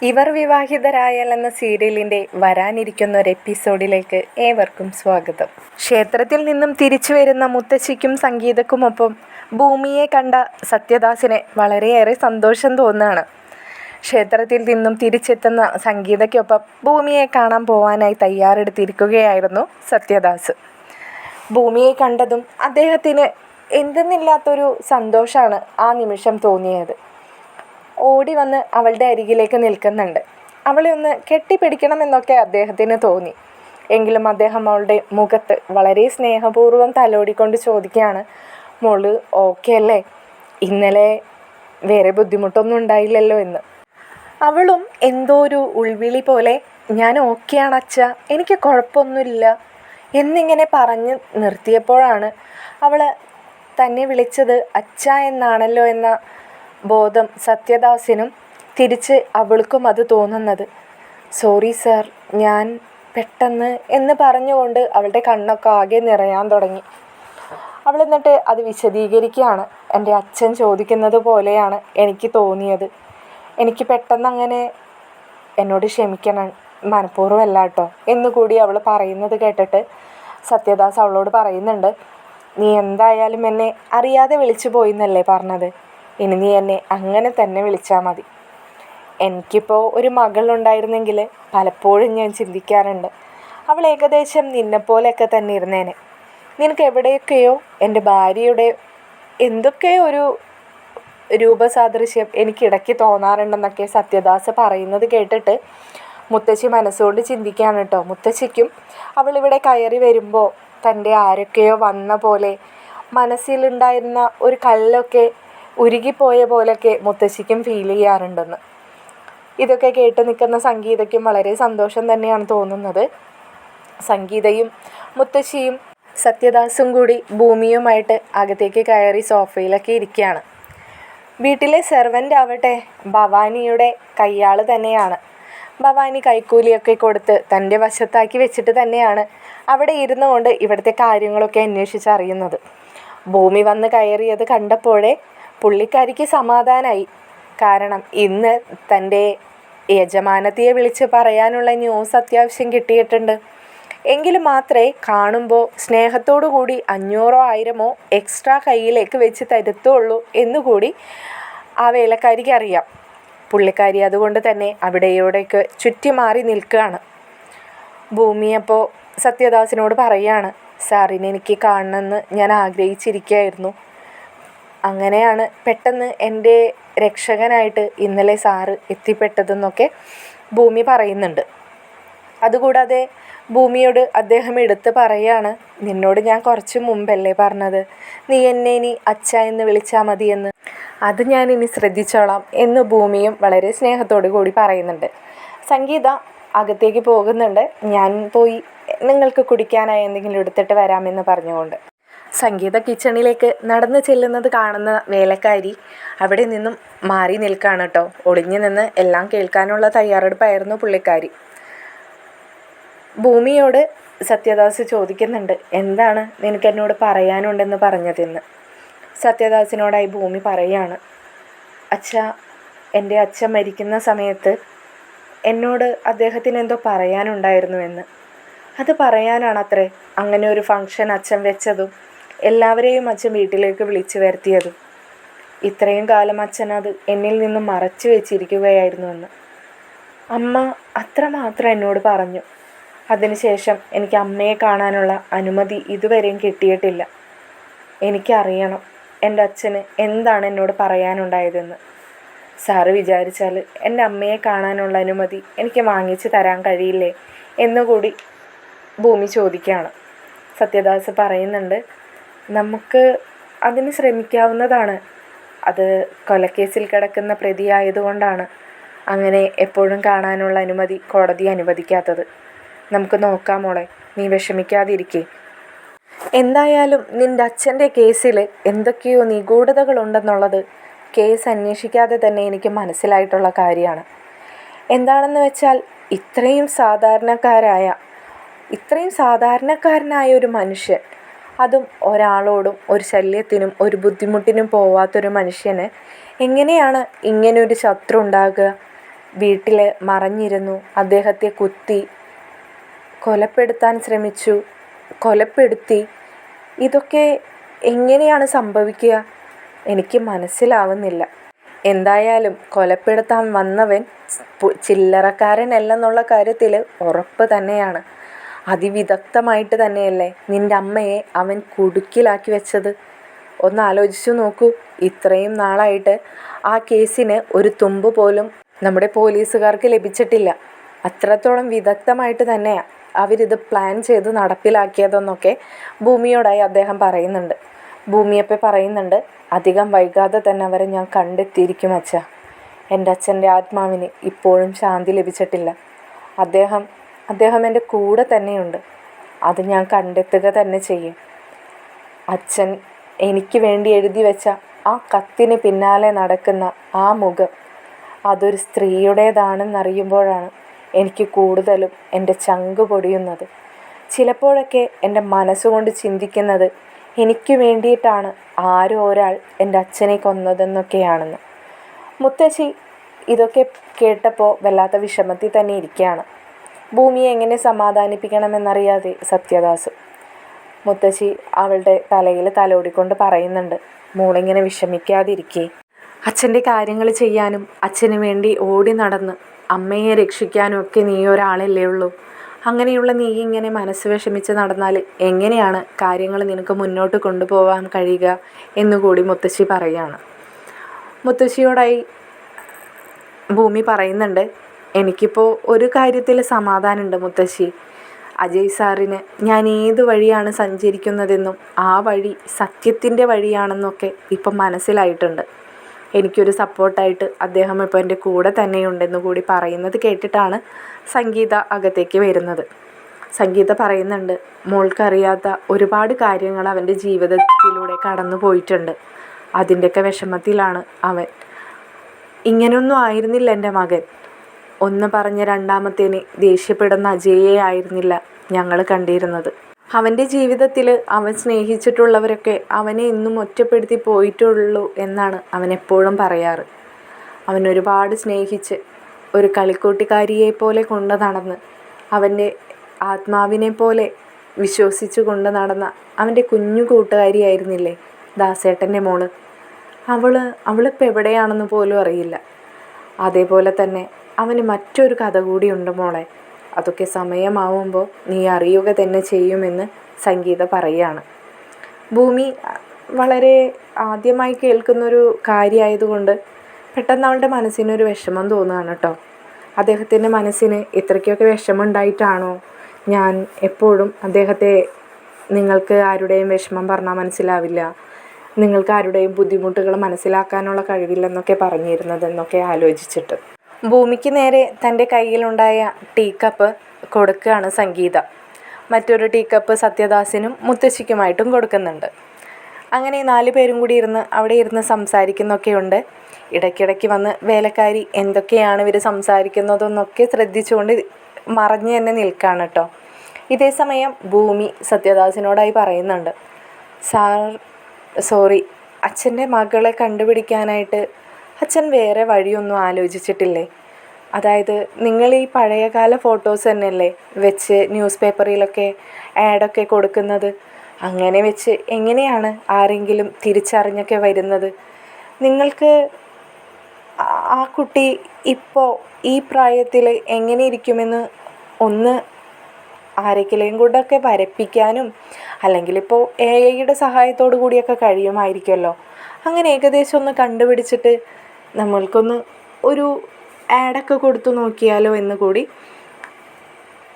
ഇവർ വിവാഹിതരായാൽ എന്ന സീരിയലിൻ്റെ വരാനിരിക്കുന്ന ഒരു എപ്പിസോഡിലേക്ക് ഏവർക്കും സ്വാഗതം. ക്ഷേത്രത്തിൽ നിന്നും തിരിച്ചു വരുന്ന മുത്തശ്ശിക്കും സംഗീതക്കുമൊപ്പം ഭൂമിയെ കണ്ട സത്യദാസിന് വളരെയേറെ സന്തോഷം തോന്നുകയാണ്. ക്ഷേത്രത്തിൽ നിന്നും തിരിച്ചെത്തുന്ന സംഗീതയ്ക്കൊപ്പം ഭൂമിയെ കാണാൻ പോവാനായി തയ്യാറെടുത്തിരിക്കുകയായിരുന്നു സത്യദാസ്. ഭൂമിയെ കണ്ടതും അദ്ദേഹത്തിന് എന്തെന്നില്ലാത്തൊരു സന്തോഷമാണ് ആ നിമിഷം തോന്നിയത്. ഓടി വന്ന് അവളുടെ അരികിലേക്ക് നിൽക്കുന്നുണ്ട്. അവളെ ഒന്ന് കെട്ടിപ്പിടിക്കണമെന്നൊക്കെ അദ്ദേഹത്തിന് തോന്നി. എങ്കിലും അദ്ദേഹം അവളുടെ മുഖത്ത് വളരെ സ്നേഹപൂർവ്വം തലോടിക്കൊണ്ട് ചോദിക്കുകയാണ്, മോള് ഓക്കെ അല്ലേ? ഇന്നലെ വേറെ ബുദ്ധിമുട്ടൊന്നും ഉണ്ടായില്ലല്ലോ എന്ന്. അവളും എന്തോ ഒരു ഉൾവിളി പോലെ ഞാൻ ഓക്കെയാണ് അച്ഛാ, എനിക്ക് കുഴപ്പമൊന്നുമില്ല എന്നിങ്ങനെ പറഞ്ഞ് നിർത്തിയപ്പോഴാണ് അവൾ തന്നെ വിളിച്ചത് അച്ഛ എന്നാണല്ലോ എന്ന ബോധം സത്യദാസിനും തിരിച്ച് അവൾക്കും അത് തോന്നുന്നത്. സോറി സാർ, ഞാൻ പെട്ടെന്ന് എന്ന് പറഞ്ഞുകൊണ്ട് അവളുടെ കണ്ണൊക്കെ ആകെ നിറയാൻ തുടങ്ങി. അവൾ എന്നിട്ട് അത് വിശദീകരിക്കുകയാണ്. എൻ്റെ അച്ഛൻ ചോദിക്കുന്നത് പോലെയാണ് എനിക്ക് തോന്നിയത്. എനിക്ക് പെട്ടെന്ന് അങ്ങനെ, എന്നോട് ക്ഷമിക്കണം, മനഃപൂർവ്വമല്ല കേട്ടോ എന്നുകൂടി അവൾ പറയുന്നത് കേട്ടിട്ട് സത്യദാസ് അവളോട് പറയുന്നുണ്ട്, നീ എന്തായാലും എന്നെ അറിയാതെ വിളിച്ചു പോയി എന്നല്ലേ പറഞ്ഞത്, ഇനി നീ എന്നെ അങ്ങനെ തന്നെ വിളിച്ചാൽ മതി. എനിക്കിപ്പോൾ ഒരു മകളുണ്ടായിരുന്നെങ്കിൽ പലപ്പോഴും ഞാൻ ചിന്തിക്കാറുണ്ട്, അവൾ ഏകദേശം നിന്നെപ്പോലെയൊക്കെ തന്നെ ഇരുന്നേനെ. നിനക്ക് എവിടെയൊക്കെയോ എൻ്റെ ഭാര്യയുടെ എന്തൊക്കെയോ ഒരു രൂപസാദൃശ്യം എനിക്കിടയ്ക്ക് തോന്നാറുണ്ടെന്നൊക്കെ സത്യദാസ് പറയുന്നത് കേട്ടിട്ട് മുത്തശ്ശി മനസ്സുകൊണ്ട് ചിന്തിക്കുകയാണ് കേട്ടോ. മുത്തശ്ശിക്കും അവളിവിടെ കയറി വരുമ്പോൾ തൻ്റെ ആരൊക്കെയോ വന്ന പോലെ മനസ്സിലുണ്ടായിരുന്ന ഒരു കല്ലൊക്കെ ഉരുകിപ്പോയ പോലെയൊക്കെ മുത്തശ്ശിക്കും ഫീൽ ചെയ്യാറുണ്ടെന്ന്. ഇതൊക്കെ കേട്ട് നിൽക്കുന്ന സംഗീതയ്ക്കും വളരെ സന്തോഷം തന്നെയാണ് തോന്നുന്നത്. സംഗീതയും മുത്തശ്ശിയും സത്യദാസും കൂടി ഭൂമിയുമായിട്ട് അകത്തേക്ക് കയറി സോഫയിലൊക്കെ ഇരിക്കുകയാണ്. വീട്ടിലെ സെർവൻ്റ് ആവട്ടെ ഭവാനിയുടെ കയ്യാൾ തന്നെയാണ്. ഭവാനി കൈക്കൂലിയൊക്കെ കൊടുത്ത് തൻ്റെ വശത്താക്കി വെച്ചിട്ട് തന്നെയാണ് അവിടെ ഇരുന്നു കൊണ്ട് ഇവിടുത്തെ കാര്യങ്ങളൊക്കെ അന്വേഷിച്ചറിയുന്നത്. ഭൂമി വന്ന് കയറിയത് കണ്ടപ്പോഴേ പുള്ളിക്കാരിക്ക് സമാധാനമായി. കാരണം ഇന്ന് തൻ്റെ യജമാനത്തിയെ വിളിച്ച് പറയാനുള്ള ന്യൂസ് അത്യാവശ്യം കിട്ടിയിട്ടുണ്ട്. എങ്കിലും മാത്രമേ കാണുമ്പോൾ സ്നേഹത്തോടു കൂടി 500-1000 എക്സ്ട്രാ കയ്യിലേക്ക് വെച്ച് തരുത്തുള്ളൂ എന്നുകൂടി ആ വേലക്കാരിക്ക് അറിയാം. പുള്ളിക്കാരി അതുകൊണ്ട് തന്നെ അവിടെയോടേക്ക് ചുറ്റി മാറി നിൽക്കുകയാണ്. ഭൂമിയപ്പോൾ സത്യദാസിനോട് പറയുകയാണ്, സാറിനെ എനിക്ക് കാണണമെന്ന് ഞാൻ ആഗ്രഹിച്ചിരിക്കുകയായിരുന്നു. അങ്ങനെയാണ് പെട്ടെന്ന് എൻ്റെ രക്ഷകനായിട്ട് ഇന്നലെ സാറ് എത്തിപ്പെട്ടതെന്നൊക്കെ ഭൂമി പറയുന്നുണ്ട്. അതുകൂടാതെ ഭൂമിയോട് അദ്ദേഹം എടുത്ത് പറയുകയാണ്, നിന്നോട് ഞാൻ കുറച്ച് മുമ്പല്ലേ പറഞ്ഞത് നീ എന്നെ ഇനി അച്ഛ എന്ന് വിളിച്ചാൽ മതിയെന്ന്, അത് ഞാൻ ഇനി ശ്രദ്ധിച്ചോളാം എന്ന് ഭൂമിയും വളരെ സ്നേഹത്തോടു കൂടി പറയുന്നുണ്ട്. സംഗീത അകത്തേക്ക് പോകുന്നുണ്ട്. ഞാൻ പോയി നിങ്ങൾക്ക് കുടിക്കാനായി എന്തെങ്കിലും എടുത്തിട്ട് വരാമെന്ന് പറഞ്ഞുകൊണ്ട്. സംഗീത കിച്ചണിലേക്ക് നടന്നു ചെല്ലുന്നത് കാണുന്ന വേലക്കാരി അവിടെ നിന്നും മാറി നിൽക്കുകയാണ് കേട്ടോ. ഒളിഞ്ഞു നിന്ന് എല്ലാം കേൾക്കാനുള്ള തയ്യാറെടുപ്പായിരുന്നു പുള്ളിക്കാരി. ഭൂമിയോട് സത്യദാസ് ചോദിക്കുന്നുണ്ട്, എന്താണ് നിനക്ക് എന്നോട് പറയാനുണ്ടെന്ന് പറഞ്ഞതെന്ന്. സത്യദാസിനോടായി ഭൂമി പറയുകയാണ്, അച്ഛാ, എൻ്റെ അച്ഛൻ മരിക്കുന്ന സമയത്ത് എന്നോട് അദ്ദേഹത്തിന് എന്തോ പറയാനുണ്ടായിരുന്നുവെന്ന്. അത് പറയാനാണത്രേ അങ്ങനെ ഒരു ഫംഗ്ഷൻ അച്ഛൻ വെച്ചതും എല്ലാവരെയും അച്ഛൻ വീട്ടിലേക്ക് വിളിച്ചു വരുത്തിയതും. ഇത്രയും കാലം അച്ഛൻ അത് എന്നിൽ നിന്നും മറച്ചു വെച്ചിരിക്കുകയായിരുന്നുവെന്ന് അമ്മ അത്രമാത്രം എന്നോട് പറഞ്ഞു. അതിനുശേഷം എനിക്ക് അമ്മയെ കാണാനുള്ള അനുമതി ഇതുവരെയും കിട്ടിയിട്ടില്ല. എനിക്കറിയണം എൻ്റെ അച്ഛന് എന്താണ് എന്നോട് പറയാനുണ്ടായതെന്ന്. സാറ് വിചാരിച്ചാൽ എൻ്റെ അമ്മയെ കാണാനുള്ള അനുമതി എനിക്ക് വാങ്ങിച്ചു തരാൻ കഴിയില്ലേ എന്നുകൂടി ഭൂമി ചോദിക്കുകയാണ്. സത്യദാസ് പറയുന്നുണ്ട്, നമുക്ക് അതിന് ശ്രമിക്കാവുന്നതാണ്. അത് കൊലക്കേസിൽ കിടക്കുന്ന പ്രതിയായതുകൊണ്ടാണ് അങ്ങനെ എപ്പോഴും കാണാനുള്ള അനുമതി കോടതി അനുവദിക്കാത്തത്. നമുക്ക് നോക്കാം മോളെ, നീ വിഷമിക്കാതിരിക്കേ. എന്തായാലും നിൻ്റെ അച്ഛൻ്റെ കേസിൽ എന്തൊക്കെയോ നിഗൂഢതകളുണ്ടെന്നുള്ളത് കേസ് അന്വേഷിക്കാതെ തന്നെ എനിക്ക് മനസ്സിലായിട്ടുള്ള കാര്യമാണ്. എന്താണെന്ന് വെച്ചാൽ ഇത്രയും സാധാരണക്കാരനായ ഒരു മനുഷ്യൻ, അതും ഒരാളോടും ഒരു ശല്യത്തിനും ഒരു ബുദ്ധിമുട്ടിനും പോവാത്തൊരു മനുഷ്യന് എങ്ങനെയാണ് ഇങ്ങനൊരു ശത്രു ഉണ്ടാകുക? വീട്ടിൽ മറഞ്ഞിരുന്നു, അദ്ദേഹത്തെ കുത്തി കൊലപ്പെടുത്താൻ ശ്രമിച്ചു, കൊലപ്പെടുത്തി. ഇതൊക്കെ എങ്ങനെയാണ് സംഭവിക്കുക? എനിക്ക് മനസ്സിലാവുന്നില്ല. എന്തായാലും കൊലപ്പെടുത്താൻ വന്നവൻ ചില്ലറക്കാരനല്ലെന്നുള്ള കാര്യത്തിൽ ഉറപ്പ് തന്നെയാണ്. അതിവിദഗ്ധമായിട്ട് തന്നെയല്ലേ നിൻ്റെ അമ്മയെ അവൻ കുടുക്കിലാക്കി വെച്ചത്? ഒന്ന് ആലോചിച്ചു നോക്കൂ. ഇത്രയും നാളായിട്ട് ആ കേസിന് ഒരു തുമ്പ് പോലും നമ്മുടെ പോലീസുകാർക്ക് ലഭിച്ചിട്ടില്ല. അത്രത്തോളം വിദഗ്ധമായിട്ട് തന്നെയാണ് അവരിത് പ്ലാൻ ചെയ്ത് നടപ്പിലാക്കിയതെന്നൊക്കെ ഭൂമിയോടായി അദ്ദേഹം പറയുന്നുണ്ട്. ഭൂമിയപ്പോൾ പറയുന്നുണ്ട്, അധികം വൈകാതെ തന്നെ അവരെ ഞാൻ കണ്ടെത്തിയിരിക്കും അച്ഛാ. എൻ്റെ അച്ഛൻ്റെ ആത്മാവിന് ഇപ്പോഴും ശാന്തി ലഭിച്ചിട്ടില്ല. അദ്ദേഹം എൻ്റെ കൂടെ തന്നെയുണ്ട്. അത് ഞാൻ കണ്ടെത്തുക തന്നെ ചെയ്യും. അച്ഛൻ എനിക്ക് വേണ്ടി എഴുതി വെച്ച ആ കത്തിന് പിന്നാലെ നടക്കുന്ന ആ മുഖം, അതൊരു സ്ത്രീയുടേതാണെന്നറിയുമ്പോഴാണ് എനിക്ക് കൂടുതലും എൻ്റെ ചങ്ക് പൊടിയുന്നത്. ചിലപ്പോഴൊക്കെ എൻ്റെ മനസ്സുകൊണ്ട് ചിന്തിക്കുന്നത് എനിക്ക് വേണ്ടിയിട്ടാണ് ആരോ ഒരാൾ എൻ്റെ അച്ഛനെ കൊന്നതെന്നൊക്കെയാണെന്ന്. മുത്തശ്ശി ഇതൊക്കെ കേട്ടപ്പോൾ വല്ലാത്ത വിഷമത്തിൽ തന്നെ ഇരിക്കുകയാണ്. ഭൂമിയെ എങ്ങനെ സമാധാനിപ്പിക്കണമെന്നറിയാതെ സത്യദാസ്. മുത്തശ്ശി അവളുടെ തലയിൽ തലോടിക്കൊണ്ട് പറയുന്നുണ്ട്, മോളിങ്ങനെ വിഷമിക്കാതിരിക്കേ. അച്ഛൻ്റെ കാര്യങ്ങൾ ചെയ്യാനും അച്ഛന് വേണ്ടി ഓടി നടന്ന് അമ്മയെ രക്ഷിക്കാനും ഒക്കെ നീ ഒരാളല്ലേ ഉള്ളൂ. അങ്ങനെയുള്ള നീ ഇങ്ങനെ മനസ്സ് വിഷമിച്ച് നടന്നാൽ എങ്ങനെയാണ് കാര്യങ്ങൾ നിനക്ക് മുന്നോട്ട് കൊണ്ടുപോകാൻ കഴിയുക എന്നുകൂടി മുത്തശ്ശി പറയുകയാണ്. മുത്തശ്ശിയോടായി ഭൂമി പറയുന്നുണ്ട്, എനിക്കിപ്പോൾ ഒരു കാര്യത്തിൽ സമാധാനമുണ്ട് മുത്തശ്ശി. അജയ് സാറിന് ഞാൻ ഏത് വഴിയാണ് സഞ്ചരിക്കുന്നതെന്നും ആ വഴി സത്യത്തിൻ്റെ വഴിയാണെന്നൊക്കെ ഇപ്പം മനസ്സിലായിട്ടുണ്ട്. എനിക്കൊരു സപ്പോർട്ടായിട്ട് അദ്ദേഹം ഇപ്പോൾ എൻ്റെ കൂടെ തന്നെയുണ്ടെന്ന് കൂടി പറയുന്നത് കേട്ടിട്ടാണ് സംഗീത അകത്തേക്ക് വരുന്നത്. സംഗീത പറയുന്നുണ്ട്, മോൾക്കറിയാത്ത ഒരുപാട് കാര്യങ്ങൾ അവൻ്റെ ജീവിതത്തിലൂടെ കടന്നു പോയിട്ടുണ്ട്. അതിൻ്റെയൊക്കെ വിഷമത്തിലാണ് അവൻ. ഇങ്ങനെയൊന്നും ആയിരുന്നില്ല എൻ്റെ മകൻ. ഒന്ന് പറഞ്ഞ രണ്ടാമത്തേന് ദേഷ്യപ്പെടുന്ന അജയെ ആയിരുന്നില്ല ഞങ്ങൾ കണ്ടിരുന്നത്. അവൻ്റെ ജീവിതത്തിൽ അവൻ സ്നേഹിച്ചിട്ടുള്ളവരൊക്കെ അവനെ ഇന്നും ഒറ്റപ്പെടുത്തി പോയിട്ടുള്ളൂ എന്നാണ് അവൻ എപ്പോഴും പറയാറ്. അവൻ ഒരുപാട് സ്നേഹിച്ച് ഒരു കളിക്കൂട്ടുകാരിയെ പോലെ കൊണ്ട് നടന്ന് അവൻ്റെ ആത്മാവിനെ പോലെ വിശ്വസിച്ച് കൊണ്ട് നടന്ന അവൻ്റെ കുഞ്ഞു കൂട്ടുകാരിയായിരുന്നില്ലേ ദാസേട്ടൻ്റെ മോള്. അവളിപ്പോൾ എവിടെയാണെന്ന് പോലും അറിയില്ല. അതേപോലെ തന്നെ അവന് മറ്റൊരു കഥ കൂടിയുണ്ട് മോളെ. അതൊക്കെ സമയമാവുമ്പോൾ നീ അറിയുക തന്നെ ചെയ്യുമെന്ന് സംഗീത പറയുകയാണ്. ഭൂമി വളരെ ആദ്യമായി കേൾക്കുന്നൊരു കാര്യമായതുകൊണ്ട് പെട്ടെന്ന് അവളുടെ മനസ്സിനൊരു വിഷമം തോന്നുകയാണ് കേട്ടോ. അദ്ദേഹത്തിൻ്റെ മനസ്സിന് ഇത്രയ്ക്കൊക്കെ വിഷമമുണ്ടായിട്ടാണോ ഞാൻ എപ്പോഴും അദ്ദേഹത്തെ നിങ്ങൾക്ക് ആരുടെയും വിഷമം പറഞ്ഞാൽ മനസ്സിലാവില്ല, നിങ്ങൾക്ക് ആരുടെയും ബുദ്ധിമുട്ടുകൾ മനസ്സിലാക്കാനുള്ള കഴിവില്ലെന്നൊക്കെ പറഞ്ഞിരുന്നതെന്നൊക്കെ ആലോചിച്ചിട്ട് ഭൂമിക്ക് നേരെ തൻ്റെ കയ്യിലുണ്ടായ ടീ കപ്പ് കൊടുക്കുകയാണ് സംഗീത. മറ്റൊരു ടീ കപ്പ് സത്യദാസിനും മുത്തശ്ശിക്കുമായിട്ടും കൊടുക്കുന്നുണ്ട്. അങ്ങനെ 4 പേരും കൂടി അവിടെ ഇരുന്ന് സംസാരിക്കുന്നൊക്കെയുണ്ട്. ഇടയ്ക്കിടയ്ക്ക് വന്ന് വേലക്കാരി എന്തൊക്കെയാണ് ഇവർ സംസാരിക്കുന്നതെന്നൊക്കെ ശ്രദ്ധിച്ചുകൊണ്ട് മറഞ്ഞ് തന്നെ നിൽക്കുകയാണ് കേട്ടോ. ഇതേ സമയം ഭൂമി സത്യദാസിനോടായി പറയുന്നുണ്ട്, സോറി, അച്ഛൻ്റെ മകളെ കണ്ടുപിടിക്കാനായിട്ട് അച്ഛൻ വേറെ വഴിയൊന്നും ആലോചിച്ചിട്ടില്ലേ? അതായത് നിങ്ങൾ ഈ പഴയകാല ഫോട്ടോസ് തന്നെയല്ലേ വെച്ച് ന്യൂസ് പേപ്പറിലൊക്കെ ആഡൊക്കെ കൊടുക്കുന്നത്? അങ്ങനെ വെച്ച് എങ്ങനെയാണ് ആരെങ്കിലും തിരിച്ചറിഞ്ഞൊക്കെ വരുന്നത്? നിങ്ങൾക്ക് ആ കുട്ടി ഇപ്പോൾ ഈ പ്രായത്തിൽ എങ്ങനെ ഇരിക്കുമെന്ന് ഒന്ന് ആരെങ്കിലും കൂടെയൊക്കെ വരപ്പിക്കാനും അല്ലെങ്കിൽ ഇപ്പോൾ AI സഹായത്തോടു കൂടിയൊക്കെ കഴിയുമായിരിക്കുമല്ലോ. അങ്ങനെ ഏകദേശം ഒന്ന് കണ്ടുപിടിച്ചിട്ട് നമ്മൾക്കൊന്ന് ഒരു ആഡൊക്കെ കൊടുത്തു നോക്കിയാലോ എന്ന് കൂടി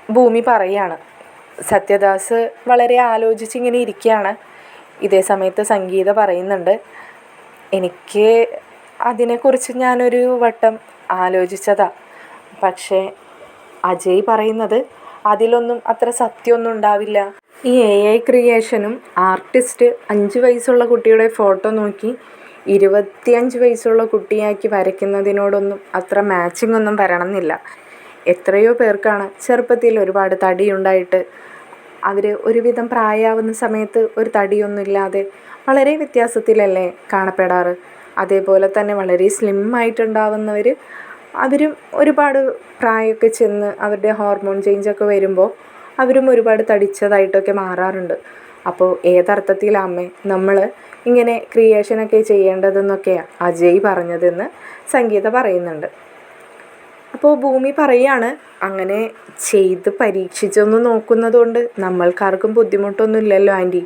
ഭൂമി പറയുകയാണ്. സത്യദാസ് വളരെ ആലോചിച്ചിങ്ങനെ ഇരിക്കുകയാണ്. ഇതേ സമയത്ത് സംഗീത പറയുന്നുണ്ട്, എനിക്ക് അതിനെക്കുറിച്ച് ഞാനൊരു വട്ടം ആലോചിച്ചതാണ്. പക്ഷേ അജയ് പറയുന്നത് അതിലൊന്നും അത്ര സത്യമൊന്നും ഉണ്ടാവില്ല. ഈ AI ക്രിയേഷനും ആർട്ടിസ്റ്റ് 5 വയസ്സുള്ള കുട്ടിയുടെ ഫോട്ടോ നോക്കി 25 വയസ്സുള്ള കുട്ടിയാക്കി വരയ്ക്കുന്നതിനോടൊന്നും അത്ര മാച്ചിങ് ഒന്നും വരണമെന്നില്ല. എത്രയോ പേർക്കാണ് ചെറുപ്പത്തിൽ ഒരുപാട് തടിയുണ്ടായിട്ട് അവർ ഒരുവിധം പ്രായമാവുന്ന സമയത്ത് ഒരു തടിയൊന്നുമില്ലാതെ വളരെ വ്യത്യാസത്തിലല്ലേ കാണപ്പെടാറ്. അതേപോലെ തന്നെ വളരെ സ്ലിം ആയിട്ടുണ്ടാവുന്നവർ അവരും ഒരുപാട് പ്രായമൊക്കെ ചെന്ന് അവരുടെ ഹോർമോൺ ചേഞ്ചൊക്കെ വരുമ്പോൾ അവരും ഒരുപാട് തടിച്ചതായിട്ടൊക്കെ മാറാറുണ്ട്. അപ്പോൾ ഏതർത്ഥത്തിലാണ് അമ്മേ നമ്മൾ ഇങ്ങനെ ക്രിയേഷനൊക്കെ ചെയ്യേണ്ടതെന്നൊക്കെയാണ് അജയ് പറഞ്ഞതെന്ന് സംഗീത പറയുന്നുണ്ട്. അപ്പോൾ ഭൂമി പറയാണ്, അങ്ങനെ ചെയ്ത് പരീക്ഷിച്ചൊന്ന് നോക്കുന്നത് കൊണ്ട് നമ്മൾക്കാർക്കും ബുദ്ധിമുട്ടൊന്നുമില്ലല്ലോ ആൻറ്റി.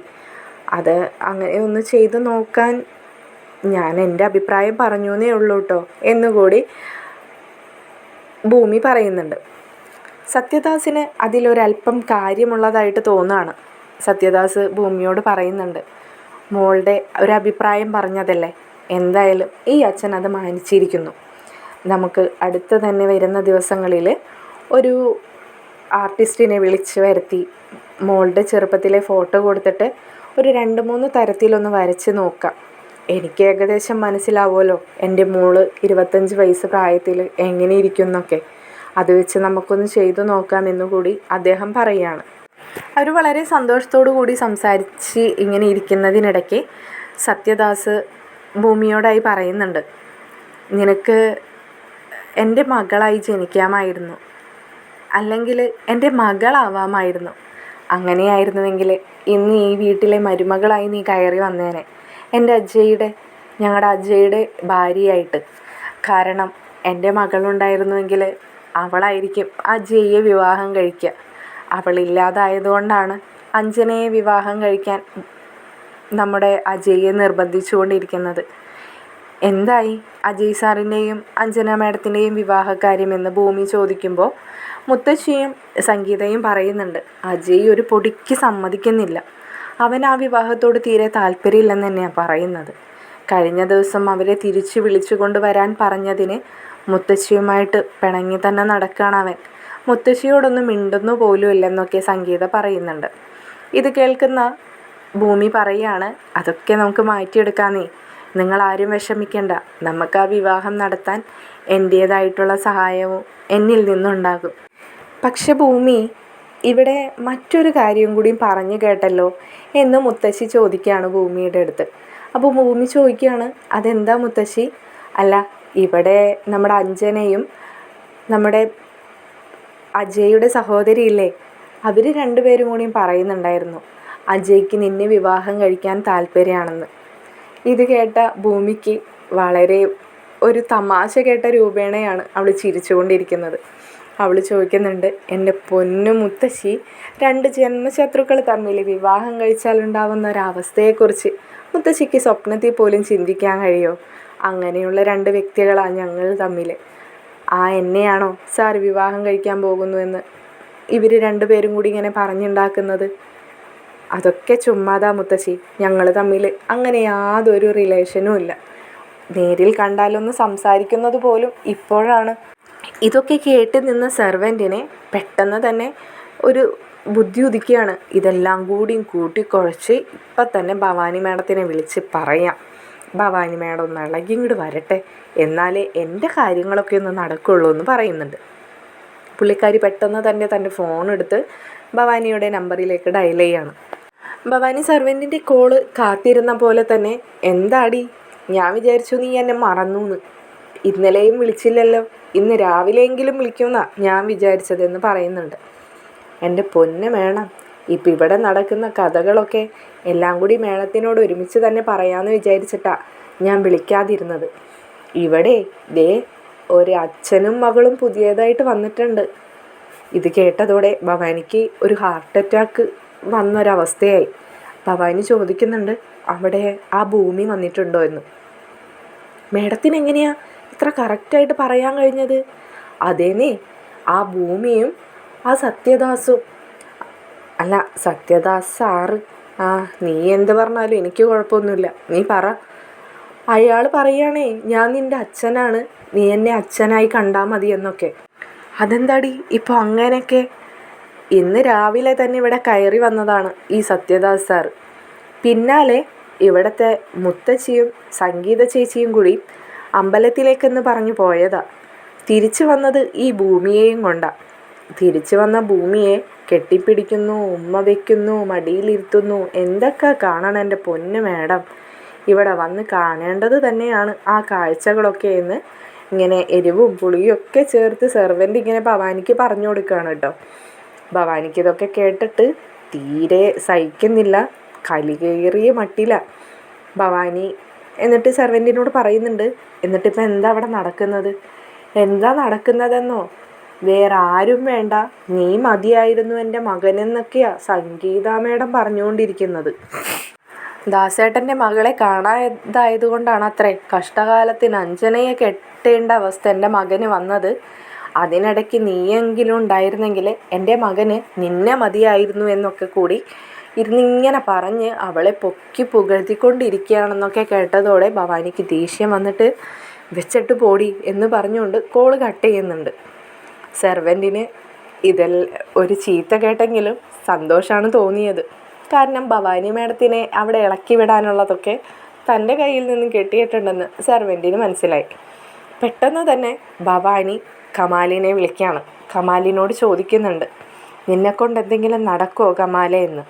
അത് അങ്ങനെ ഒന്ന് ചെയ്ത് നോക്കാൻ ഞാൻ എൻ്റെ അഭിപ്രായം പറഞ്ഞു എന്നേ ഉള്ളൂ കേട്ടോ എന്നുകൂടി ഭൂമി പറയുന്നുണ്ട്. സത്യദാസിന് അതിലൊരല്പം കാര്യമുള്ളതായിട്ട് തോന്നുകയാണ്. സത്യദാസ് ഭൂമിയോട് പറയുന്നുണ്ട്, മോളുടെ ഒരഭിപ്രായം പറഞ്ഞതല്ലേ, എന്തായാലും ഈ അച്ഛൻ അത് മാനിച്ചിരിക്കുന്നു. നമുക്ക് അടുത്ത് തന്നെ വരുന്ന ദിവസങ്ങളിൽ ഒരു ആർട്ടിസ്റ്റിനെ വിളിച്ച് വരുത്തി മോളുടെ ചെറുപ്പത്തിലെ ഫോട്ടോ കൊടുത്തിട്ട് ഒരു 2-3 തരത്തിലൊന്ന് വരച്ച് നോക്കാം. എനിക്ക് ഏകദേശം മനസ്സിലാവുമല്ലോ എൻ്റെ മോള് 25 വയസ്സ് പ്രായത്തിൽ എങ്ങനെ ഇരിക്കും എന്നൊക്കെ. അത് വെച്ച് നമുക്കൊന്ന് ചെയ്തു നോക്കാമെന്നു കൂടി അദ്ദേഹം പറയുകയാണ്. അവർ വളരെ സന്തോഷത്തോടു കൂടി സംസാരിച്ച് ഇങ്ങനെ ഇരിക്കുന്നതിനിടയ്ക്ക് സത്യദാസ് ഭൂമിയോടായി പറയുന്നുണ്ട്, നിനക്ക് എൻ്റെ മകളായി ജനിക്കാമായിരുന്നു, അല്ലെങ്കിൽ എൻ്റെ മകളാവാമായിരുന്നു. അങ്ങനെയായിരുന്നുവെങ്കിൽ ഇന്ന് ഈ വീട്ടിലെ മരുമകളായി നീ കയറി വന്നേനെ, ഞങ്ങളുടെ അജയുടെ ഭാര്യയായിട്ട്. കാരണം എൻ്റെ മകളുണ്ടായിരുന്നുവെങ്കിൽ അവളായിരിക്കും അജയെ വിവാഹം കഴിക്കുക. അവളില്ലാതായതുകൊണ്ടാണ് അഞ്ജനയെ വിവാഹം കഴിക്കാൻ നമ്മുടെ അജയെ നിർബന്ധിച്ചുകൊണ്ടിരിക്കുന്നത്. എന്തായി അജയ് സാറിൻ്റെയും അഞ്ജന മാഡത്തിൻ്റെയും വിവാഹകാര്യമെന്ന് ഭൂമി ചോദിക്കുമ്പോൾ മുത്തശ്ശിയും സംഗീതയും പറയുന്നുണ്ട്, അജയ് ഒരു പൊടിക്ക് സമ്മതിക്കുന്നില്ല. അവൻ ആ വിവാഹത്തോട് തീരെ താല്പര്യമില്ലെന്ന് തന്നെയാണ് പറയുന്നത്. കഴിഞ്ഞ ദിവസം അവരെ തിരിച്ചു വിളിച്ചു കൊണ്ടുവരാൻ പറഞ്ഞതിന് മുത്തശ്ശിയുമായിട്ട് പിണങ്ങി തന്നെ നടക്കുകയാണ് അവൻ. മുത്തശ്ശിയോടൊന്നും മിണ്ടുന്നു പോലും ഇല്ലെന്നൊക്കെ സംഗീത പറയുന്നുണ്ട്. ഇത് കേൾക്കുന്ന ഭൂമി പറയാണ്, അതൊക്കെ നമുക്ക് മാറ്റിയെടുക്കാന്നേ, നിങ്ങളാരും വിഷമിക്കണ്ട, നമുക്ക് ആ വിവാഹം നടത്താൻ എൻ്റേതായിട്ടുള്ള സഹായവും എന്നിൽ നിന്നുണ്ടാകും. പക്ഷെ ഭൂമി, ഇവിടെ മറ്റൊരു കാര്യം കൂടി പറഞ്ഞു കേട്ടല്ലോ എന്ന് മുത്തശ്ശി ചോദിക്കുകയാണ് ഭൂമിയുടെ അടുത്ത്. അപ്പോൾ ഭൂമി ചോദിക്കുകയാണ്, അതെന്താ മുത്തശ്ശി? അല്ല, ഇവിടെ നമ്മുടെ അഞ്ജനയും നമ്മുടെ അജയുടെ സഹോദരിയില്ലേ, അവർ 2 പേരും കൂടിയും പറയുന്നുണ്ടായിരുന്നു അജയ്ക്ക് നിന്നെ വിവാഹം കഴിക്കാൻ താല്പര്യമാണെന്ന്. ഇത് കേട്ട ഭൂമിക്ക് വളരെ ഒരു തമാശ കേട്ട രൂപേണയാണ് അവൾ ചിരിച്ചുകൊണ്ടിരിക്കുന്നത്. അവൾ ചോദിക്കുന്നുണ്ട്, എൻ്റെ പൊന്നു മുത്തശ്ശി, 2 ജന്മശത്രുക്കൾ തമ്മിൽ വിവാഹം കഴിച്ചാലുണ്ടാവുന്ന ഒരവസ്ഥയെക്കുറിച്ച് മുത്തശ്ശിക്ക് സ്വപ്നത്തിൽ പോലും ചിന്തിക്കാൻ കഴിയുമോ? അങ്ങനെയുള്ള 2 വ്യക്തികളാണ് ഞങ്ങൾ തമ്മിൽ. എന്നെയാണോ സാർ വിവാഹം കഴിക്കാൻ പോകുന്നുവെന്ന് ഇവർ 2 പേരും കൂടി ഇങ്ങനെ പറഞ്ഞുണ്ടാക്കുന്നത്? അതൊക്കെ ചുമ്മാതാ മുത്തശ്ശി, ഞങ്ങൾ തമ്മിൽ അങ്ങനെ യാതൊരു റിലേഷനും ഇല്ല. നേരിൽ കണ്ടാലൊന്ന് സംസാരിക്കുന്നത് പോലും ഇപ്പോഴാണ്. ഇതൊക്കെ കേട്ട് നിന്ന സെർവൻറ്റിനെ പെട്ടെന്ന് തന്നെ ഒരു ബുദ്ധി ഉദിക്കുകയാണ്. ഇതെല്ലാം കൂടിയും കൂട്ടിക്കുഴച്ച് ഇപ്പം തന്നെ ഭവാനി മാഡത്തിനെ വിളിച്ച് പറയാം. ഭവാനി മാഡം ഒന്ന് ഇളകി ഇങ്ങോട്ട് വരട്ടെ, എന്നാലേ എൻ്റെ കാര്യങ്ങളൊക്കെ ഒന്ന് നടക്കുള്ളൂ എന്ന് പറയുന്നുണ്ട്. പുള്ളിക്കാരി പെട്ടെന്ന് തന്നെ തൻ്റെ ഫോൺ എടുത്ത് ഭവാനിയുടെ നമ്പറിലേക്ക് ഡയൽ ചെയ്യാണ്. ഭവാനി സെർവൻറ്റിൻ്റെ കോള് കാത്തിരുന്ന പോലെ തന്നെ, എന്താടി, ഞാൻ വിചാരിച്ചു നീ എന്നെ മറന്നു, ഇന്നലെയും വിളിച്ചില്ലല്ലോ, ഇന്ന് രാവിലെയെങ്കിലും വിളിക്കുമെന്നാണ് ഞാൻ വിചാരിച്ചതെന്ന് പറയുന്നുണ്ട്. എൻ്റെ പൊന്ന് മേണം, ഇപ്പം ഇവിടെ നടക്കുന്ന കഥകളൊക്കെ എല്ലാം കൂടി മേളത്തിനോട് ഒരുമിച്ച് തന്നെ പറയാമെന്ന് വിചാരിച്ചിട്ടാണ് ഞാൻ വിളിക്കാതിരുന്നത്. ഇവിടെ ദേ ഒരു അച്ഛനും മകളും പുതിയതായിട്ട് വന്നിട്ടുണ്ട്. ഇത് കേട്ടതോടെ ഭവാനിക്ക് ഒരു ഹാർട്ട് അറ്റാക്ക് വന്നൊരവസ്ഥയായി. ഭവാനി ചോദിക്കുന്നുണ്ട്, അവിടെ ആ ഭൂമി വന്നിട്ടുണ്ടോ എന്ന്. മേഡത്തിന് എങ്ങനെയാ ഇത്ര കറക്റ്റായിട്ട് പറയാൻ കഴിഞ്ഞത്? അതേന്നേ, ആ ഭൂമിയും ആ സത്യദാസും. അല്ല, സത്യദാസ് സാറ്. നീ എന്ത് പറഞ്ഞാലും എനിക്ക് കുഴപ്പമൊന്നുമില്ല, നീ പറ. അയാൾ പറയുകയാണേ, ഞാൻ നിൻ്റെ അച്ഛനാണ്, നീ എന്നെ അച്ഛനായി കണ്ടാൽ മതി എന്നൊക്കെ. അതെന്താടി ഇപ്പോൾ അങ്ങനെയൊക്കെ? ഇന്ന് രാവിലെ തന്നെ ഇവിടെ കയറി വന്നതാണ് ഈ സത്യദാസ് സാർ. പിന്നാലെ ഇവിടുത്തെ മുത്തശ്ശിയും സംഗീത ചേച്ചിയും കൂടി അമ്പലത്തിലേക്കെന്ന് പറഞ്ഞു പോയതാ. തിരിച്ചു വന്നത് ഈ ഭൂമിയെയും കൊണ്ടാണ്. തിരിച്ചു വന്ന ഭൂമിയെ കെട്ടിപ്പിടിക്കുന്നു, ഉമ്മ വയ്ക്കുന്നു, മടിയിലിരുത്തുന്നു. എന്തൊക്കെ കാണണം എൻ്റെ പൊന്നു മേഡം, ഇവിടെ വന്ന് കാണേണ്ടത് തന്നെയാണ് ആ കാഴ്ചകളൊക്കെ എന്ന് ഇങ്ങനെ എരിവും പുളിയും ഒക്കെ ചേർത്ത് സെർവൻ്റ് ഇങ്ങനെ ഭവാനിക്ക് പറഞ്ഞു കൊടുക്കുകയാണ് കേട്ടോ. ഭവാനിക്ക് ഇതൊക്കെ കേട്ടിട്ട് തീരെ സഹിക്കുന്നില്ല, കലി കയറിയ മട്ടില്ല ഭവാനി. എന്നിട്ട് സെർവൻറ്റിനോട് പറയുന്നുണ്ട്, എന്നിട്ടിപ്പോൾ എന്താ അവിടെ നടക്കുന്നത്? എന്താ നടക്കുന്നതെന്നോ? വേറെ ആരും വേണ്ട, നീ മതിയായിരുന്നു എൻ്റെ മകനെന്നൊക്കെയാ സംഗീത മേഡം പറഞ്ഞുകൊണ്ടിരിക്കുന്നത്. ദാസേട്ടൻ്റെ മകളെ കാണാതായതുകൊണ്ടാണ് അത്രേ കഷ്ടകാലത്തിന് അഞ്ജനയെ കെട്ടേണ്ട അവസ്ഥ എൻ്റെ മകന് വന്നത്. അതിനിടയ്ക്ക് നീയെങ്കിലും ഉണ്ടായിരുന്നെങ്കിൽ എൻ്റെ മകന് നിന്നെ മതിയായിരുന്നു എന്നൊക്കെ കൂടി ഇരുന്നിങ്ങനെ പറഞ്ഞ് അവളെ പൊക്കി പുകഴ്ത്തിക്കൊണ്ടിരിക്കുകയാണെന്നൊക്കെ കേട്ടതോടെ ഭവാനിക്ക് ദേഷ്യം വന്നിട്ട് വെച്ചിട്ട് പോടി എന്ന് പറഞ്ഞുകൊണ്ട് കോള് കട്ട് ചെയ്യുന്നുണ്ട്. സെർവൻറ്റിന് ഇതിൽ ഒരു ചീത്ത കേട്ടെങ്കിലും സന്തോഷമാണ് തോന്നിയത്. കാരണം ഭവാനി മേഡത്തിനെ അവിടെ ഇളക്കി വിടാനുള്ളതൊക്കെ തൻ്റെ കയ്യിൽ നിന്നും കെട്ടിയിട്ടുണ്ടെന്ന് സെർവൻറ്റിന് മനസ്സിലായി. പെട്ടെന്ന് തന്നെ ഭവാനി കമാലിനെ വിളിക്കുകയാണ്. കമാലിനോട് ചോദിക്കുന്നുണ്ട്, നിന്നെക്കൊണ്ട് എന്തെങ്കിലും നടക്കുമോ കമാലെ എന്ന്.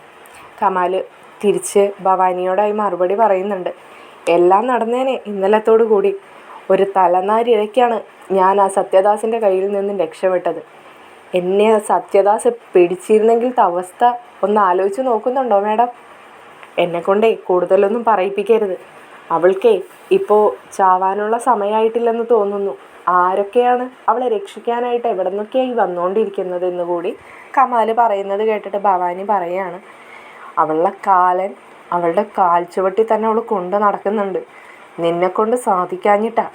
കമാൽ തിരിച്ച് ഭവാനിയോടായി മറുപടി പറയുന്നുണ്ട്, എല്ലാം നടന്നേനെ ഇന്നലത്തോടു കൂടി. ഒരു തലനാരിഴയ്ക്കാണ് ഞാൻ ആ സത്യദാസിൻ്റെ കയ്യിൽ നിന്നും രക്ഷപ്പെട്ടത്. എന്നെ സത്യദാസ് പിടിച്ചിരുന്നെങ്കിലത്തെ അവസ്ഥ ഒന്ന് ആലോചിച്ച് നോക്കുന്നുണ്ടോ മാഡം? എന്നെക്കൊണ്ടേ കൂടുതലൊന്നും പറയിപ്പിക്കരുത്. അവൾക്കേ ഇപ്പോൾ ചാവാനുള്ള സമയമായിട്ടില്ലെന്ന് തോന്നുന്നു. ആരൊക്കെയാണ് അവളെ രക്ഷിക്കാനായിട്ട് എവിടെ നിന്നൊക്കെയായി വന്നുകൊണ്ടിരിക്കുന്നത് എന്ന് കൂടി കമാൽ പറയുന്നത് കേട്ടിട്ട് ഭവാനി പറയുകയാണ്, അവളുടെ കാൽച്ചുവട്ടി തന്നെ അവൾ കൊണ്ട് നടക്കുന്നുണ്ട്. നിന്നെക്കൊണ്ട് സാധിക്കാഞ്ഞിട്ടാ.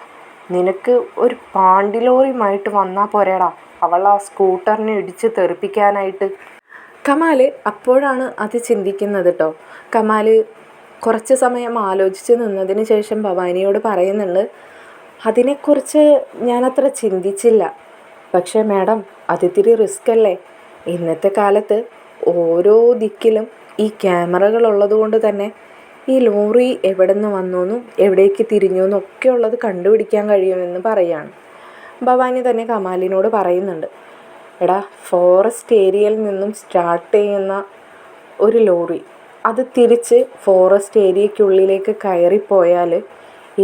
നിനക്ക് ഒരു പാണ്ടിലോറിയുമായിട്ട് വന്നാൽ പോരേടാ അവൾ ആ സ്കൂട്ടറിനെ ഇടിച്ച് തെറിപ്പിക്കാനായിട്ട്. കമാൽ അപ്പോഴാണ് അത് ചിന്തിക്കുന്നത് കേട്ടോ. കമാൽ കുറച്ച് സമയം ആലോചിച്ച് നിന്നതിന് ശേഷം ഭവാനിയോട് പറയുന്നുണ്ട്, അതിനെക്കുറിച്ച് ഞാനത്ര ചിന്തിച്ചില്ല. പക്ഷേ മാഡം, അതിത്തിരി റിസ്ക് അല്ലേ? ഇന്നത്തെ കാലത്ത് ഓരോ ദിക്കിലും ഈ ക്യാമറകൾ ഉള്ളതുകൊണ്ട് തന്നെ ഈ ലോറി എവിടെ നിന്ന് വന്നുവെന്നും എവിടേക്ക് തിരിഞ്ഞു എന്നും ഒക്കെ ഉള്ളത് കണ്ടുപിടിക്കാൻ കഴിയുമെന്ന് പറയുകയാണ്. ഭവാനി തന്നെ കമാലിനോട് പറയുന്നുണ്ട്, എടാ, ഫോറസ്റ്റ് ഏരിയയിൽ നിന്നും സ്റ്റാർട്ട് ചെയ്യുന്ന ഒരു ലോറി അത് തിരിച്ച് ഫോറസ്റ്റ് ഏരിയയ്ക്കുള്ളിലേക്ക് കയറിപ്പോയാൽ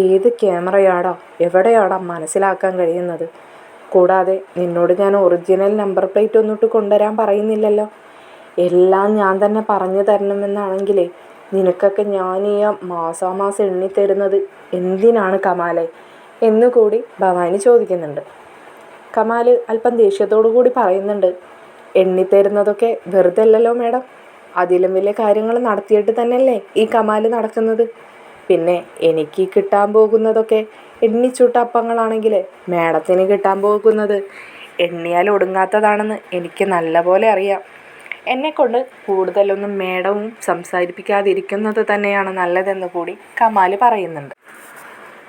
ഏത് ക്യാമറയാടാ എവിടെയാടാ മനസ്സിലാക്കാൻ കഴിയുന്നത്? കൂടാതെ നിന്നോട് ഞാൻ ഒറിജിനൽ നമ്പർ പ്ലേറ്റ് ഒന്നിട്ട് കൊണ്ടുവരാൻ പറയുന്നില്ലല്ലോ. എല്ലാം ഞാൻ തന്നെ പറഞ്ഞു തരണമെന്നാണെങ്കിലേ നിനക്കൊക്കെ ഞാൻ ഈ മാസാമാസം എണ്ണിത്തരുന്നത് എന്തിനാണ് കമാലെ എന്നുകൂടി ഭവാനി ചോദിക്കുന്നുണ്ട്. കമാൽ അല്പം ദേഷ്യത്തോടു കൂടി പറയുന്നുണ്ട്, എണ്ണിത്തരുന്നതൊക്കെ വെറുതെ അല്ലല്ലോ മാഡം. അതിലും വലിയ കാര്യങ്ങൾ നടത്തിയിട്ട് തന്നെയല്ലേ ഈ കമാൽ നടക്കുന്നത്. പിന്നെ എനിക്ക് കിട്ടാൻ പോകുന്നതൊക്കെ എണ്ണിച്ചുട്ട അപ്പങ്ങളാണെങ്കിൽ മാഡത്തിന് കിട്ടാൻ പോകുന്നത് എണ്ണിയാൽ ഒടുങ്ങാത്തതാണെന്ന് എനിക്ക് നല്ലപോലെ അറിയാം. എന്നെക്കൊണ്ട് കൂടുതലൊന്നും മാഡവും സംസാരിപ്പിക്കാതിരിക്കുന്നത് തന്നെയാണ് നല്ലതെന്ന് കൂടി കമാൽ പറയുന്നുണ്ട്.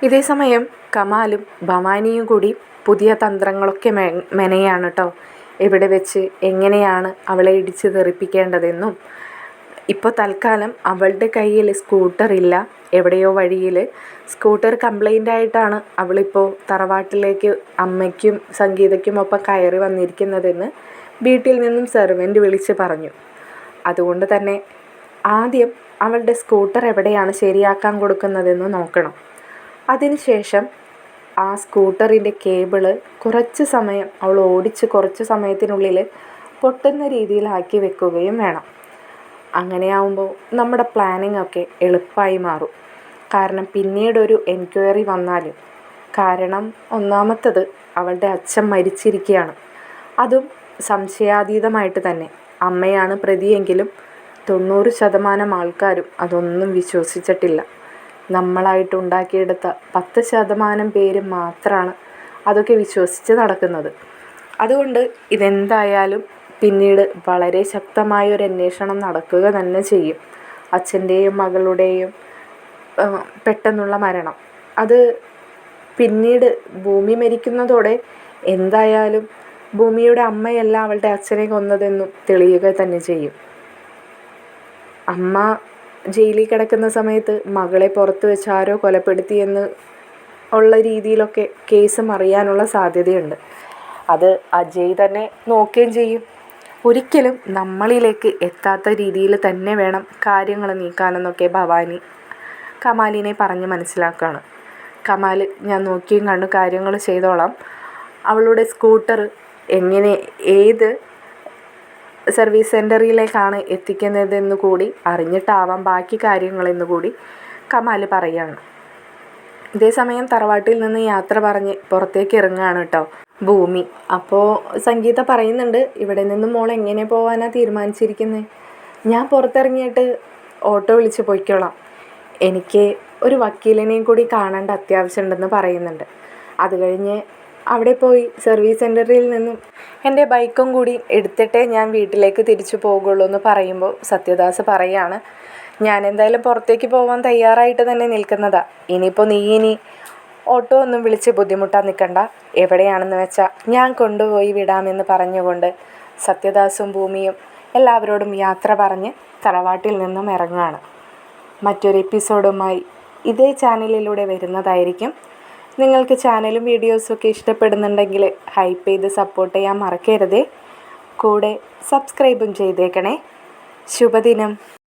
ഇതേസമയം കമാലും ഭവാനിയും കൂടി പുതിയ തന്ത്രങ്ങളൊക്കെ മെനയാണ് കേട്ടോ. ഇവിടെ വെച്ച് എങ്ങനെയാണ് അവളെ ഇടിച്ച് തെറിപ്പിക്കേണ്ടതെന്നും, ഇപ്പോൾ തൽക്കാലം അവളുടെ കയ്യിൽ സ്കൂട്ടറില്ല. എവിടെയോ വഴിയിൽ സ്കൂട്ടർ കംപ്ലൈൻ്റ് ആയിട്ടാണ് അവളിപ്പോൾ തറവാട്ടിലേക്ക് അമ്മയ്ക്കും സംഗീതയ്ക്കും ഒപ്പം കയറി വന്നിരിക്കുന്നതെന്ന് വീട്ടിൽ നിന്നും സെർവൻ്റ് വിളിച്ച് പറഞ്ഞു. അതുകൊണ്ട് തന്നെ ആദ്യം അവളുടെ സ്കൂട്ടർ എവിടെയാണ് ശരിയാക്കാൻ കൊടുക്കുന്നതെന്ന് നോക്കണം. അതിനുശേഷം ആ സ്കൂട്ടറിൻ്റെ കേബിള് കുറച്ച് സമയം അവൾ ഓടിച്ച് കുറച്ച് സമയത്തിനുള്ളിൽ പൊട്ടുന്ന രീതിയിലാക്കി വെക്കുകയും വേണം. അങ്ങനെയാവുമ്പോൾ നമ്മുടെ പ്ലാനിങ് ഒക്കെ എളുപ്പമായി മാറും. കാരണം പിന്നീടൊരു എൻക്വയറി വന്നാൽ, കാരണം ഒന്നാമത്തത് അവളുടെ അച്ഛൻ മരിച്ചിരിക്കുകയാണ്. അതും സംശയാതീതമായിട്ട് തന്നെ. അമ്മയാണ് പ്രതിയെങ്കിലും 90% ആൾക്കാരും അതൊന്നും വിശ്വസിച്ചിട്ടില്ല. നമ്മളായിട്ട് ഉണ്ടാക്കിയെടുത്ത 10% പേര് മാത്രമാണ് അതൊക്കെ വിശ്വസിച്ച് നടക്കുന്നത്. അതുകൊണ്ട് ഇതെന്തായാലും പിന്നീട് വളരെ ശക്തമായൊരു അന്വേഷണം നടക്കുക തന്നെ ചെയ്യും. അച്ഛൻ്റെയും മകളുടെയും പെട്ടെന്നുള്ള മരണം, അത് പിന്നീട് ഭൂമി മരിക്കുന്നതോടെ എന്തായാലും ഭൂമിയുടെ അമ്മയല്ല അവളുടെ അച്ഛനെ കൊന്നതെന്നും തെളിയുക തന്നെ ചെയ്യും. അമ്മ ജയിലിൽ കിടക്കുന്ന സമയത്ത് മകളെ പുറത്ത് വെച്ച് ആരോ കൊലപ്പെടുത്തിയെന്ന് ഉള്ള രീതിയിലൊക്കെ കേസ് മറിയാനുള്ള സാധ്യതയുണ്ട്. അത് അജയ് തന്നെ നോക്കുകയും ചെയ്യും. ഒരിക്കലും നമ്മളിലേക്ക് എത്താത്ത രീതിയിൽ തന്നെ വേണം കാര്യങ്ങൾ നീക്കാനെന്നൊക്കെ ഭവാനി കമാലിനെ പറഞ്ഞ് മനസ്സിലാക്കുകയാണ്. കമാൽ ഞാൻ നോക്കിയും കണ്ടു കാര്യങ്ങൾ ചെയ്തോളാം, അവളുടെ സ്കൂട്ടർ എങ്ങനെ ഏത് സർവീസ് സെൻറ്ററിലേക്കാണ് എത്തിക്കുന്നതെന്ന് കൂടി അറിഞ്ഞിട്ടാവാം ബാക്കി കാര്യങ്ങളെന്ന് കൂടി കമാൽ പറയുകയാണ്. ഇതേസമയം തറവാട്ടിൽ നിന്ന് യാത്ര പറഞ്ഞ് പുറത്തേക്ക് ഇറങ്ങുകയാണ് കേട്ടോ ഭൂമി. അപ്പോൾ സംഗീത പറയുന്നുണ്ട്, ഇവിടെ നിന്ന് മോൾ എങ്ങനെ പോകാനാണ് തീരുമാനിച്ചിരിക്കുന്നത്? ഞാൻ പുറത്തിറങ്ങിയിട്ട് ഓട്ടോ വിളിച്ച് പോയിക്കോളാം, എനിക്ക് ഒരു വക്കീലിനെയും കൂടി കാണേണ്ട അത്യാവശ്യമുണ്ടെന്ന് പറയുന്നുണ്ട്. അത് കഴിഞ്ഞ് അവിടെ പോയി സർവീസ് സെൻറ്ററിൽ നിന്നും എൻ്റെ ബൈക്കും കൂടി എടുത്തിട്ടേ ഞാൻ വീട്ടിലേക്ക് തിരിച്ചു പോകുള്ളൂ എന്ന് പറയുമ്പോൾ സത്യദാസ് പറയാണ്, ഞാൻ എന്തായാലും പുറത്തേക്ക് പോകാൻ തയ്യാറായിട്ട് തന്നെ നിൽക്കുന്നതാ. ഇനിയിപ്പോൾ നീ ഓട്ടോ ഒന്നും വിളിച്ച് ബുദ്ധിമുട്ടാൻ നിൽക്കണ്ട, എവിടെയാണെന്ന് വെച്ചാൽ ഞാൻ കൊണ്ടുപോയി വിടാമെന്ന് പറഞ്ഞുകൊണ്ട് സത്യദാസും ഭൂമിയും എല്ലാവരോടും യാത്ര പറഞ്ഞ് തറവാട്ടിൽ നിന്നും ഇറങ്ങുകയാണ്. മറ്റൊരു എപ്പിസോഡുമായി ഇതേ ചാനലിലൂടെ വരുന്നതായിരിക്കും. നിങ്ങൾക്ക് ചാനലും വീഡിയോസൊക്കെ ഇഷ്ടപ്പെടുന്നുണ്ടെങ്കിൽ ഹൈപ്പ് ചെയ്ത് സപ്പോർട്ട് ചെയ്യാൻ മറക്കരുതേ. കൂടെ സബ്സ്ക്രൈബും ചെയ്തേക്കണേ. ശുഭദിനം.